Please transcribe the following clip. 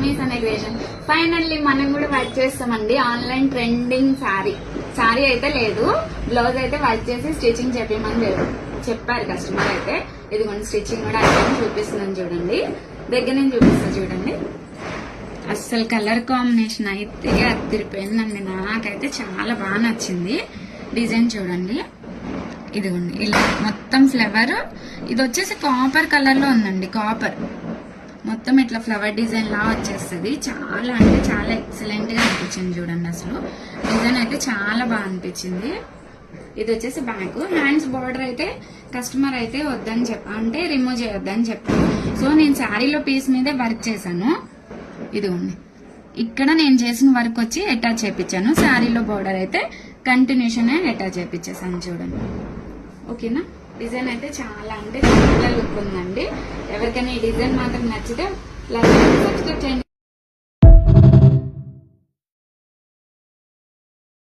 Mummies అనే creation. Finally మనం కూడా వర్క్ చేస్తామండి. ఆన్లైన్ ట్రెండింగ్ శారీ అయితే లేదు, బ్లౌజ్ అయితే వర్క్ చేసి స్టిచ్చింగ్ చెప్పమని చెప్పారు కస్టమర్ అయితే. ఇదిగోండి స్టిచ్చింగ్ కూడా అయితే చూపిస్తుందని చూడండి, దగ్గర నుంచి చూపిస్తా చూడండి. అస్సలు కలర్ కాంబినేషన్ అయితే అదిరిపోయిందండి. నాకైతే చాలా బాగా నచ్చింది. డిజైన్ చూడండి, ఇదిగోండి ఇలా మొత్తం ఫ్లవర్. ఇది వచ్చేసి కాపర్ కలర్ లో ఉందండి, కాపర్ మొత్తం ఇట్లా ఫ్లవర్ డిజైన్ లా వచ్చేస్తుంది. చాలా అంటే చాలా ఎక్సలెంట్ గా అనిపించింది చూడండి. అసలు డిజైన్ అయితే చాలా బాగా అనిపించింది. ఇది వచ్చేసి బ్యాక్. హ్యాండ్స్ బార్డర్ అయితే కస్టమర్ అయితే వద్దని అంటే రిమూవ్ చేయొద్దని చెప్పాను. సో నేను శారీలో పీస్ మీదే వర్క్ చేశాను. ఇదిగోండి ఇక్కడ నేను చేసిన వర్క్ వచ్చి అటాచ్ చేయించాను. శారీలో బార్డర్ అయితే కంటిన్యూషన్ అటాచ్ చేయించేసాను చూడండి. ఓకేనా, డిజైన్ అయితే చాలా అంటే చాలా లుక్ ఉందండి. ఎవరికైనా ఈ డిజైన్ మాత్రం నచ్చితే సబ్స్క్రైబ్ చేయండి.